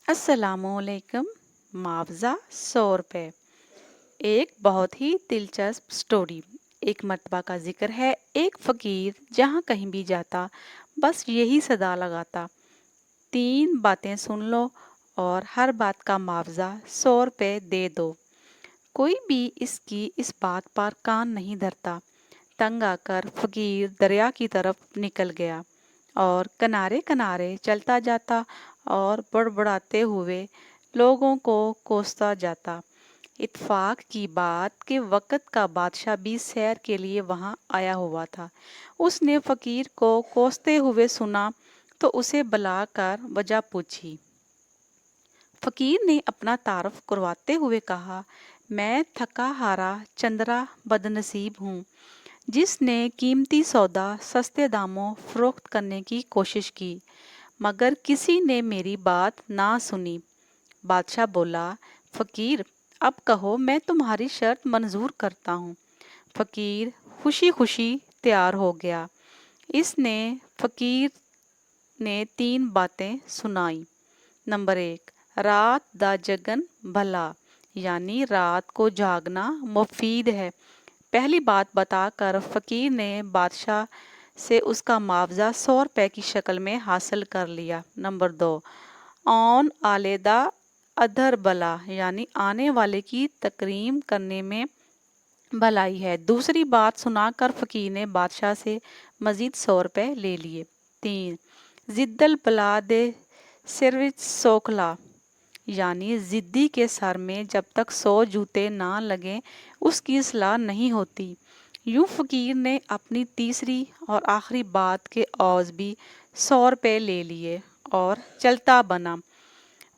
السلام علیکم۔ معاوضہ 100 روپے۔ ایک بہت ہی دلچسپ سٹوری۔ ایک مرتبہ کا ذکر ہے، ایک فقیر جہاں کہیں بھی جاتا بس یہی صدا لگاتا: 3 باتیں سن لو اور ہر بات کا معاوضہ 100 روپے دے دو۔ کوئی بھی اس بات پر کان نہیں دھرتا۔ تنگ آ کر فقیر دریا کی طرف نکل گیا اور کنارے کنارے چلتا جاتا اور بڑبڑاتے ہوئے لوگوں کو کوستا جاتا۔ اتفاق کی بات کہ وقت کا بادشاہ بھی سیر کے لیے وہاں آیا ہوا تھا۔ اس نے فقیر کو کوستے ہوئے سنا تو اسے بلا کر وجہ پوچھی۔ فقیر نے اپنا تعارف کرواتے ہوئے کہا: میں تھکا ہارا چندرا بدنصیب ہوں، جس نے قیمتی سودا سستے داموں فروخت کرنے کی کوشش کی، مگر کسی نے میری بات نہ سنی۔ بادشاہ بولا: فقیر، اب کہو، میں تمہاری شرط منظور کرتا ہوں۔ فقیر خوشی خوشی تیار ہو گیا۔ اس نے فقیر نے 3 باتیں سنائیں۔ نمبر 1: رات دا جگن بھلا، یعنی رات کو جاگنا مفید ہے۔ پہلی بات بتا کر فقیر نے بادشاہ سے اس کا معاوضہ 100 روپے کی شکل میں حاصل کر لیا۔ نمبر 2: آن آلے دا ادھر بھلا، یعنی آنے والے کی تکریم کرنے میں بھلائی ہے۔ دوسری بات سنا کر فقیر نے بادشاہ سے مزید 100 روپے لے لیے۔ 3: زدل بلا دے سر وچ سوکھلا، یعنی ضدی کے سر میں جب تک 100 جوتے نہ لگیں اس کی اصلاح نہیں ہوتی۔ یوں فقیر نے اپنی تیسری اور آخری بات کے عوض بھی 100 روپے لے لیے اور چلتا بنا۔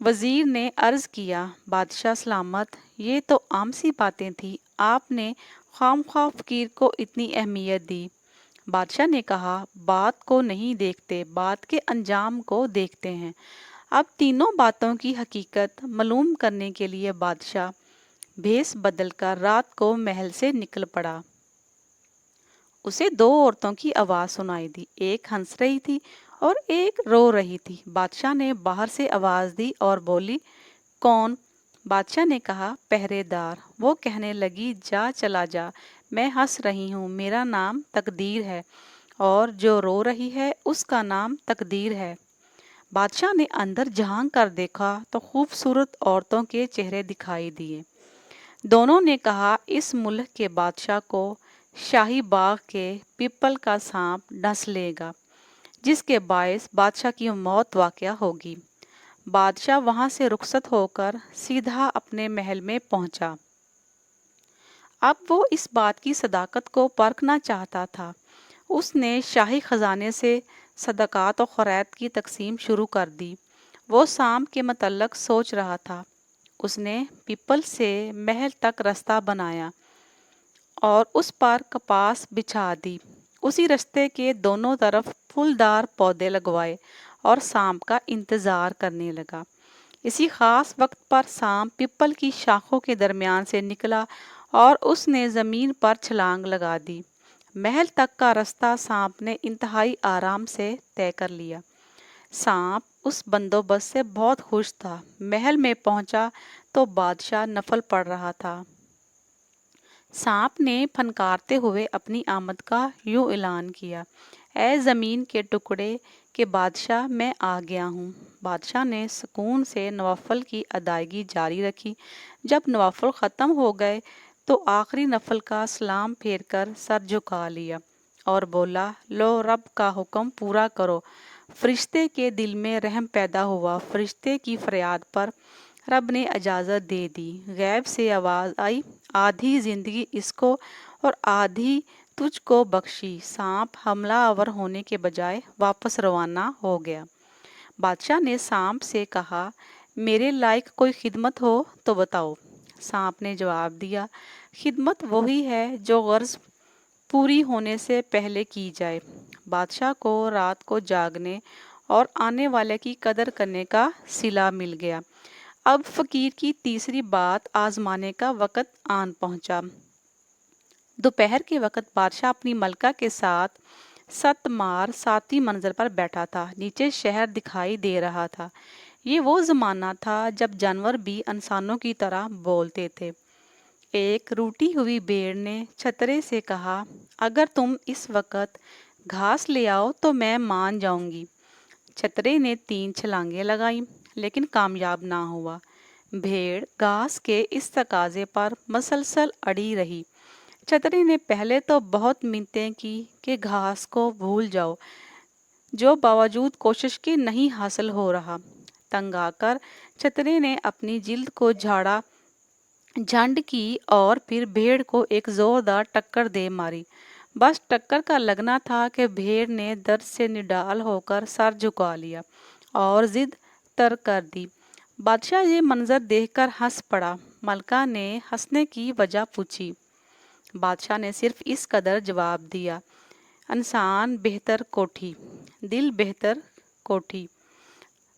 وزیر نے عرض کیا: بادشاہ سلامت، یہ تو عام سی باتیں تھیں، آپ نے خواہ مخواہ فقیر کو اتنی اہمیت دی۔ بادشاہ نے کہا: بات کو نہیں دیکھتے، بات کے انجام کو دیکھتے ہیں۔ اب تینوں باتوں کی حقیقت معلوم کرنے کے لیے بادشاہ بھیس بدل کر رات کو محل سے نکل پڑا۔ اسے 2 عورتوں کی آواز سنائی دی، ایک ہنس رہی تھی اور ایک رو رہی تھی۔ بادشاہ نے باہر سے آواز دی اور بولی: کون؟ بادشاہ نے کہا: پہرے دار۔ وہ کہنے لگی: جا چلا جا، میں ہنس رہی ہوں، میرا نام تقدیر ہے، اور جو رو رہی ہے اس کا نام تقدیر ہے۔ بادشاہ نے اندر جھانک کر دیکھا تو خوبصورت عورتوں کے چہرے دکھائی دیے۔ دونوں نے کہا: اس ملک کے بادشاہ کو شاہی باغ کے پیپل کا سانپ ڈس لے گا، جس کے باعث بادشاہ کی موت واقع ہوگی۔ بادشاہ وہاں سے رخصت ہو کر سیدھا اپنے محل میں پہنچا۔ اب وہ اس بات کی صداقت کو پرکھنا چاہتا تھا۔ اس نے شاہی خزانے سے صدقات و خیرات کی تقسیم شروع کر دی۔ وہ سانپ کے متعلق سوچ رہا تھا۔ اس نے پیپل سے محل تک رستہ بنایا اور اس پر کپاس بچھا دی۔ اسی رستے کے دونوں طرف پھولدار پودے لگوائے اور سانپ کا انتظار کرنے لگا۔ اسی خاص وقت پر سانپ پیپل کی شاخوں کے درمیان سے نکلا اور اس نے زمین پر چھلانگ لگا دی۔ محل تک کا رستہ سانپ نے انتہائی آرام سے طے کر لیا۔ سانپ اس بندوبست سے بہت خوش تھا۔ محل میں پہنچا تو بادشاہ نفل پڑھ رہا تھا۔ سانپ نے پھنکارتے ہوئے اپنی آمد کا یوں اعلان کیا: اے زمین کے ٹکڑے کے بادشاہ، میں آ گیا ہوں۔ بادشاہ نے سکون سے نوافل کی ادائیگی جاری رکھی۔ جب نوافل ختم ہو گئے تو آخری نفل کا سلام پھیر کر سر جھکا لیا اور بولا: لو، رب کا حکم پورا کرو۔ فرشتے کے دل میں رحم پیدا ہوا۔ فرشتے کی فریاد پر رب نے اجازت دے دی۔ غیب سے آواز آئی: آدھی زندگی اس کو اور آدھی تجھ کو بخشی۔ سانپ حملہ آور ہونے کے بجائے واپس روانہ ہو گیا۔ بادشاہ نے سانپ سے کہا: میرے لائق کوئی خدمت ہو تو بتاؤ۔ سانپ نے جواب دیا: خدمت وہی ہے جو غرض پوری ہونے سے پہلے کی جائے۔ بادشاہ کو رات کو جاگنے اور آنے والے کی قدر کرنے کا صلہ مل گیا۔ اب فقیر کی تیسری بات آزمانے کا وقت آن پہنچا۔ دوپہر کے وقت بادشاہ اپنی ملکہ کے ساتھ 7 مار 7ویں منزل پر بیٹھا تھا۔ نیچے شہر دکھائی دے رہا تھا۔ یہ وہ زمانہ تھا جب جانور بھی انسانوں کی طرح بولتے تھے۔ ایک روٹی ہوئی بھیڑ نے چھترے سے کہا، اگر تم اس وقت گھاس لے آؤ تو میں مان جاؤں گی۔ چھترے نے 3 چھلانگیں لگائیں لیکن کامیاب نہ ہوا۔ بھیڑ گھاس کے اس تقاضے پر مسلسل اڑی رہی۔ چھترے نے پہلے تو بہت منتیں کی کہ گھاس کو بھول جاؤ، جو باوجود کوشش کے نہیں حاصل ہو رہا۔ تنگ آ کر چھترے نے اپنی جلد کو جھاڑا جھنڈ کی اور پھر بھیڑ کو ایک زوردار ٹکر دے ماری۔ بس ٹکر کا لگنا تھا کہ بھیڑ نے درد سے نڈال ہو کر سر جھکا لیا اور ضد ترک کر دی۔ بادشاہ یہ منظر دیکھ کر ہنس پڑا۔ ملکہ نے ہنسنے کی وجہ پوچھی۔ بادشاہ نے صرف اس قدر جواب دیا، انسان بہتر کوٹھی، دل بہتر کوٹھی۔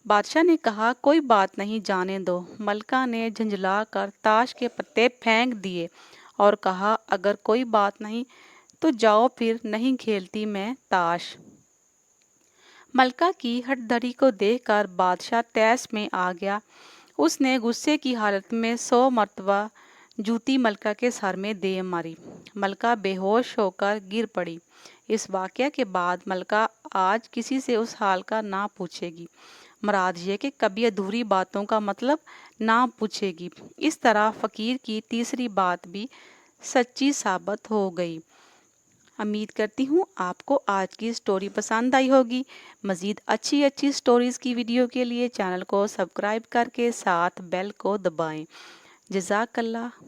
بادشاہ نے کہا، کوئی بات نہیں، جانے دو۔ ملکہ نے جھنجھلا کر تاش کے پتے پھینک دیے اور کہا، اگر کوئی بات نہیں تو جاؤ، پھر نہیں کھیلتی میں تاش۔ ملکہ کی ہٹ دھڑی کو دیکھ کر بادشاہ طیش میں آ گیا۔ اس نے غصے کی حالت میں 100 مرتبہ جوتی ملکہ کے سر میں دے ماری۔ ملکہ بے ہوش ہو کر گر پڑی۔ اس واقعہ کے بعد ملکہ آج کسی سے اس حال کا نہ پوچھے گی۔ مراد یہ کہ کبھی ادھوری باتوں کا مطلب نہ پوچھے گی۔ اس طرح فقیر کی تیسری بات بھی سچی ثابت ہو گئی۔ امید کرتی ہوں آپ کو آج کی سٹوری پسند آئی ہوگی۔ مزید اچھی سٹوریز کی ویڈیو کے لیے چینل کو سبسکرائب کر کے ساتھ بیل کو دبائیں۔ جزاک اللہ۔